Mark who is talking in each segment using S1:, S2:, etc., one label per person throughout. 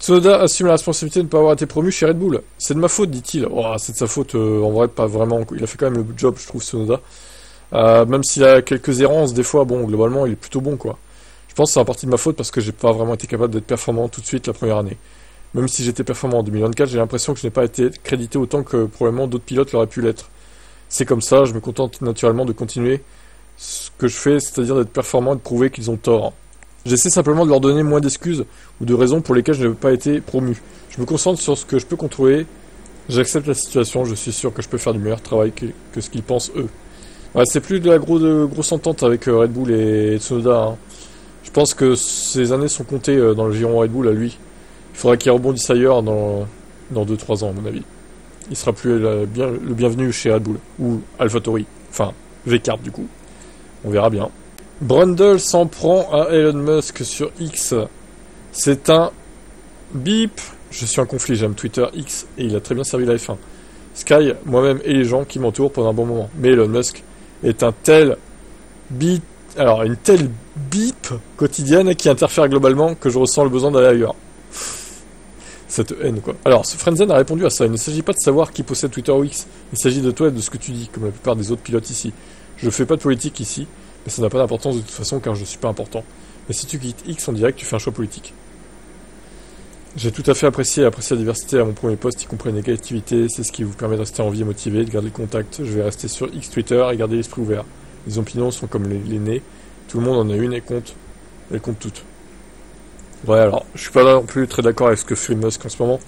S1: Tsunoda assume la responsabilité de ne pas avoir été promu chez Red Bull. C'est de ma faute, dit-il. Oh, c'est de sa faute, en vrai, pas vraiment. Il a fait quand même le job, je trouve, Tsunoda. Même s'il a quelques errances, des fois, bon, globalement, il est plutôt bon, quoi. Je pense que c'est en partie de ma faute parce que j'ai pas vraiment été capable d'être performant tout de suite la première année. Même si j'étais performant en 2024, j'ai l'impression que je n'ai pas été crédité autant que probablement d'autres pilotes l'auraient pu l'être. C'est comme ça, je me contente naturellement de continuer ce que je fais, c'est-à-dire d'être performant et de prouver qu'ils ont tort. J'essaie simplement de leur donner moins d'excuses ou de raisons pour lesquelles je n'ai pas été promu. Je me concentre sur ce que je peux contrôler, j'accepte la situation, je suis sûr que je peux faire du meilleur travail que ce qu'ils pensent eux. Ouais, c'est plus de la grosse entente avec Red Bull et Tsunoda, hein. Je pense que ces années sont comptées dans le giron Red Bull à lui. Il faudra qu'il rebondisse ailleurs dans 2-3 ans, à mon avis. Il sera plus le bienvenu chez Red Bull. Ou AlphaTauri. Enfin, V4 du coup. On verra bien. Brundle s'en prend à Elon Musk sur X. C'est un bip. Je suis en conflit, j'aime Twitter X et il a très bien servi la F1. Sky, moi-même et les gens qui m'entourent pendant un bon moment. Mais Elon Musk est un tel bip. Alors, une telle bip quotidienne qui interfère globalement que je ressens le besoin d'aller ailleurs. Cette haine, quoi. Alors, ce Frenzen a répondu à ça. Il ne s'agit pas de savoir qui possède Twitter ou X. Il s'agit de toi et de ce que tu dis, comme la plupart des autres pilotes ici. Je fais pas de politique ici, mais ça n'a pas d'importance de toute façon car je suis pas important. Mais si tu quittes X, on dirait que tu fais un choix politique. J'ai tout à fait apprécié la diversité à mon premier poste, y compris la négativité. C'est ce qui vous permet de rester en vie et motivé, de garder le contact. Je vais rester sur X Twitter et garder l'esprit ouvert. Les opinions sont comme les nez. Tout le monde en a une et compte. Elles comptent toutes. Ouais, alors, je suis pas là non plus très d'accord avec ce que fait Musk en ce moment.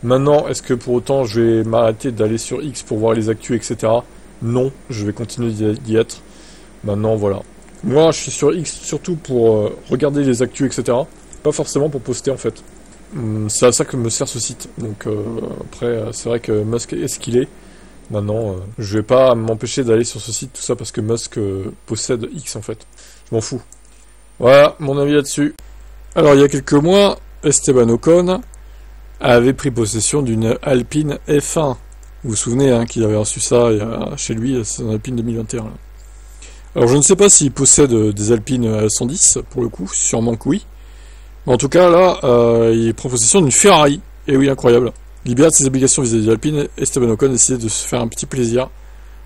S1: Maintenant, est-ce que pour autant je vais m'arrêter d'aller sur X pour voir les actus, etc. Non, je vais continuer d'y être. Maintenant, voilà. Moi, je suis sur X surtout pour regarder les actus, etc. Pas forcément pour poster, en fait. C'est à ça que me sert ce site. Donc, après, c'est vrai que Musk est ce qu'il est. Maintenant, je vais pas m'empêcher d'aller sur ce site, tout ça parce que Musk possède X, en fait. Je m'en fous. Voilà, mon avis là-dessus. Alors, il y a quelques mois, Esteban Ocon avait pris possession d'une Alpine F1. Vous vous souvenez hein, qu'il avait reçu ça chez lui, c'est une Alpine 2021. Là. Alors, je ne sais pas s'il possède des Alpines 110, pour le coup, sûrement que oui. Mais en tout cas, là, il prend possession d'une Ferrari. Et oui, incroyable. Libéré de ses obligations vis-à-vis de l'Alpine, Esteban Ocon a décidé de se faire un petit plaisir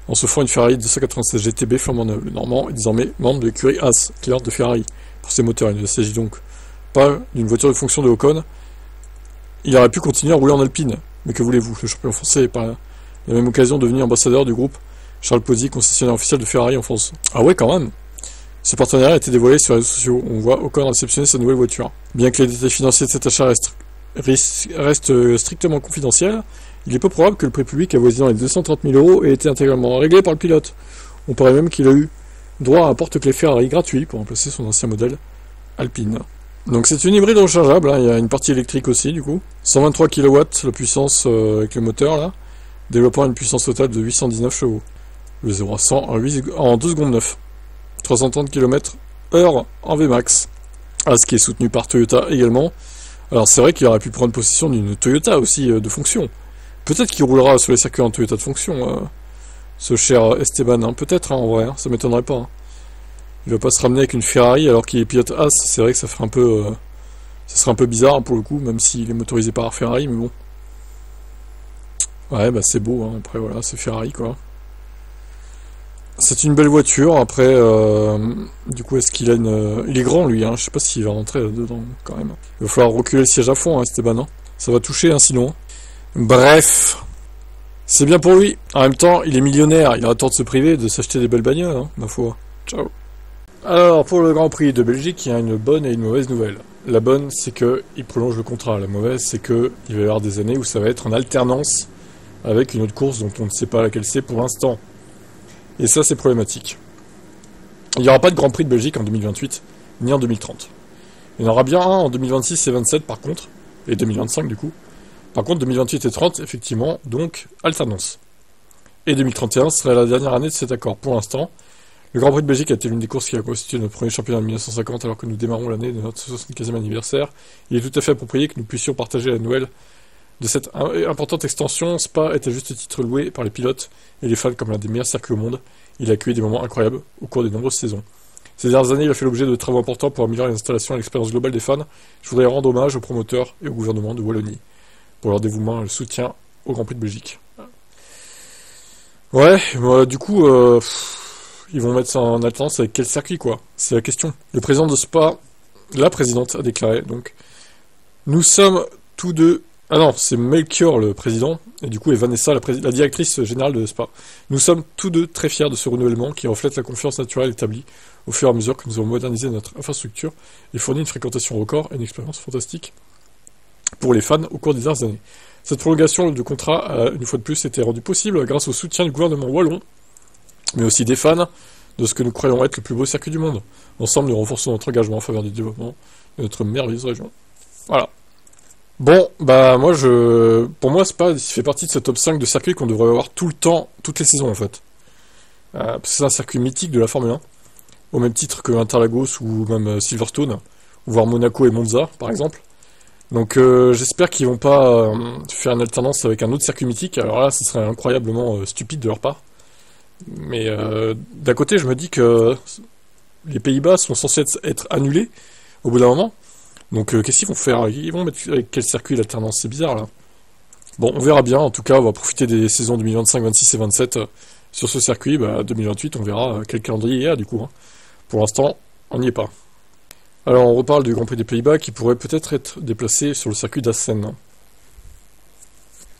S1: en s'offrant une Ferrari 296 GTB flambant neuve. Le Normand est désormais membre de l'écurie Haas, pilote de Ferrari, pour ses moteurs. Il ne s'agit donc pas d'une voiture de fonction de Ocon. Il aurait pu continuer à rouler en Alpine. Mais que voulez-vous, le champion français est par la même occasion devenu ambassadeur du groupe Charles Pozzi, concessionnaire officiel de Ferrari en France. Ah ouais, quand même. Ce partenariat a été dévoilé sur les réseaux sociaux. On voit Ocon réceptionner sa nouvelle voiture. Bien que les détails financiers de cet achat restent strictement confidentiels, il est peu probable que le prix public avoisinant les 230 000 € ait été intégralement réglé par le pilote. On paraît même qu'il a eu droit à un porte-clés Ferrari gratuit pour remplacer son ancien modèle Alpine. Donc c'est une hybride rechargeable, hein. Il y a une partie électrique aussi du coup. 123 kW la puissance avec le moteur là, développant une puissance totale de 819 chevaux. Le 0 à 100 en 2 secondes 9. 330 km/h en Vmax. Ah, ce qui est soutenu par Toyota également. Alors c'est vrai qu'il aurait pu prendre possession d'une Toyota aussi de fonction. Peut-être qu'il roulera sur les circuits en Toyota de fonction, ce cher Esteban, hein. Peut-être hein, en vrai, hein. Ça m'étonnerait pas. Hein. Il va pas se ramener avec une Ferrari alors qu'il est pilote As, c'est vrai que ça ferait un peu... ça serait un peu bizarre hein, pour le coup, même s'il est motorisé par Ferrari, mais bon. Ouais, bah c'est beau, hein. Après voilà, c'est Ferrari quoi. C'est une belle voiture, après, du coup est-ce qu'il a une... Il est grand lui, hein. Je sais pas s'il va rentrer là-dedans quand même. Il va falloir reculer le siège à fond, hein, Esteban, hein. Ça va toucher, hein, sinon. Bref, c'est bien pour lui. En même temps, il est millionnaire, il a tort de se priver, de s'acheter des belles bagnoles, hein, ma foi. Ciao. Alors, pour le Grand Prix de Belgique, il y a une bonne et une mauvaise nouvelle. La bonne, c'est qu'il prolonge le contrat. La mauvaise, c'est qu'il va y avoir des années où ça va être en alternance avec une autre course dont on ne sait pas laquelle c'est pour l'instant. Et ça, c'est problématique. Il n'y aura pas de Grand Prix de Belgique en 2028, ni en 2030. Il y en aura bien un en 2026 et 2027 par contre, et 2025 du coup. Par contre, 2028 et 30, effectivement, donc, alternance. Et 2031 serait la dernière année de cet accord. Pour l'instant, le Grand Prix de Belgique a été l'une des courses qui a constitué notre premier championnat de 1950 alors que nous démarrons l'année de notre 75e anniversaire. Il est tout à fait approprié que nous puissions partager la nouvelle de cette importante extension. Spa est à juste titre loué par les pilotes et les fans comme l'un des meilleurs circuits au monde. Il a accueilli des moments incroyables au cours des nombreuses saisons. Ces dernières années, il a fait l'objet de travaux importants pour améliorer l'installation et l'expérience globale des fans. Je voudrais rendre hommage aux promoteurs et au gouvernement de Wallonie pour leur dévouement et le soutien au Grand Prix de Belgique. Ouais, du coup, ils vont mettre ça en alternance avec quel circuit, quoi? C'est la question. Le président de Spa, la présidente, a déclaré, donc, nous sommes tous deux... Ah non, c'est Melchior, le président, et du coup, et Vanessa, la directrice générale de Spa. Nous sommes tous deux très fiers de ce renouvellement qui reflète la confiance naturelle établie au fur et à mesure que nous avons modernisé notre infrastructure et fourni une fréquentation record et une expérience fantastique pour les fans au cours des dernières années. Cette prolongation de contrat a, une fois de plus, été rendue possible grâce au soutien du gouvernement wallon, mais aussi des fans de ce que nous croyons être le plus beau circuit du monde. Ensemble, nous renforçons notre engagement en faveur du développement de notre merveilleuse région. Voilà. Bon, bah moi, pour moi, Spa, il fait partie de ce top 5 de circuits qu'on devrait avoir tout le temps, toutes les saisons en fait. Parce que c'est un circuit mythique de la Formule 1, au même titre que Interlagos ou même Silverstone, ou voire Monaco et Monza, par exemple. Donc j'espère qu'ils vont pas faire une alternance avec un autre circuit mythique. Alors là, ce serait incroyablement stupide de leur part. Mais d'un côté, je me dis que les Pays-Bas sont censés être annulés au bout d'un moment. Donc qu'est-ce qu'ils vont faire? Ils vont mettre avec quel circuit l'alternance? C'est bizarre là. Bon, on verra bien. En tout cas, on va profiter des saisons 2025, 26 et 27 sur ce circuit. 2028, on verra quel calendrier il y a du coup. Hein. Pour l'instant, on n'y est pas. Alors on reparle du Grand Prix des Pays-Bas qui pourrait peut-être être déplacé sur le circuit d'Assen.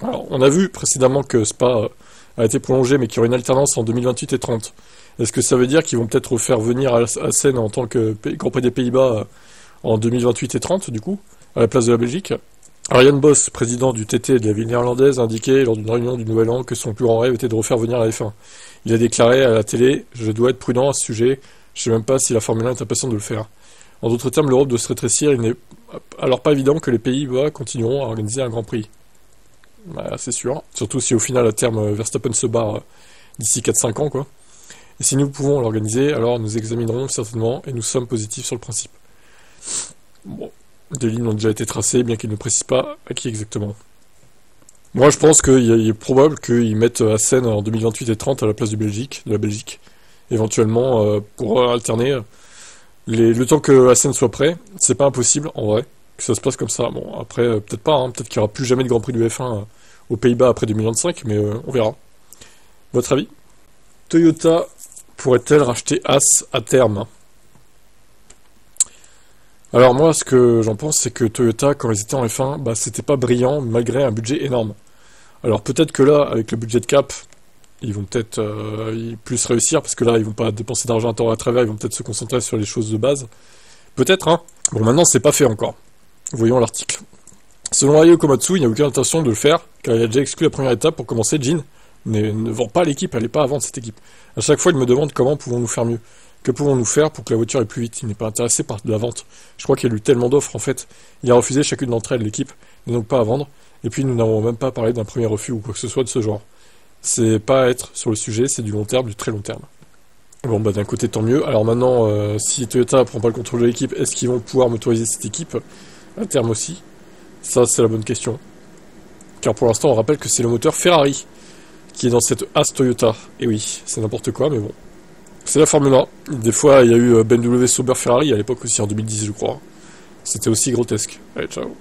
S1: Alors on a vu précédemment que Spa a été prolongé mais qu'il y aura une alternance en 2028 et 30. Est-ce que ça veut dire qu'ils vont peut-être faire venir Assen en tant que Grand Prix des Pays-Bas en 2028 et 30 du coup, à la place de la Belgique? Arjan Bos, président du TT de la ville néerlandaise, a indiqué lors d'une réunion du Nouvel An que son plus grand rêve était de refaire venir la F1. Il a déclaré à la télé « Je dois être prudent à ce sujet, je sais même pas si la Formule 1 est impatiente de le faire ». En d'autres termes, l'Europe doit se rétrécir, il n'est alors pas évident que les Pays-Bas continueront à organiser un Grand Prix. C'est sûr, surtout si au final, à terme, Verstappen se barre d'ici 4-5 ans, quoi. Et si nous pouvons l'organiser, alors nous examinerons certainement, et nous sommes positifs sur le principe. Bon, des lignes ont déjà été tracées, bien qu'ils ne précisent pas à qui exactement. Moi, je pense qu'il est probable qu'ils mettent Assen en 2028 et 30 à la place de la Belgique, éventuellement, pour alterner... le temps que Assen soit prêt, c'est pas impossible en vrai que ça se passe comme ça. Bon, après, peut-être pas, hein, peut-être qu'il n'y aura plus jamais de Grand Prix du F1 aux Pays-Bas après 2025, mais on verra. Votre avis? Toyota pourrait-elle racheter As à terme? Alors moi, ce que j'en pense, c'est que Toyota, quand ils étaient en F1, c'était pas brillant malgré un budget énorme. Alors peut-être que là, avec le budget de cap, ils vont peut-être plus réussir, parce que là, ils vont pas dépenser d'argent à tort à travers, ils vont peut-être se concentrer sur les choses de base. Peut-être, hein. Bon, maintenant, c'est pas fait encore. Voyons l'article. Selon Ayo Komatsu, il n'y a aucune intention de le faire, car il a déjà exclu la première étape pour commencer. Jin ne vend pas l'équipe, elle n'est pas à vendre cette équipe. À chaque fois, il me demande comment pouvons-nous faire mieux. Que pouvons-nous faire pour que la voiture aille plus vite? Il n'est pas intéressé par de la vente. Je crois qu'il y a eu tellement d'offres, en fait. Il a refusé chacune d'entre elles, l'équipe n'est donc pas à vendre. Et puis, nous n'avons même pas parlé d'un premier refus ou quoi que ce soit de ce genre. C'est pas être sur le sujet, c'est du long terme, du très long terme. Bon, d'un côté, tant mieux. Alors maintenant, si Toyota prend pas le contrôle de l'équipe, est-ce qu'ils vont pouvoir motoriser cette équipe à terme aussi? Ça, c'est la bonne question. Car pour l'instant, on rappelle que c'est le moteur Ferrari qui est dans cette As Toyota. Et oui, c'est n'importe quoi, mais bon. C'est la Formule 1. Des fois, il y a eu BMW Sauber Ferrari, à l'époque aussi, en 2010, je crois. C'était aussi grotesque. Allez, ciao.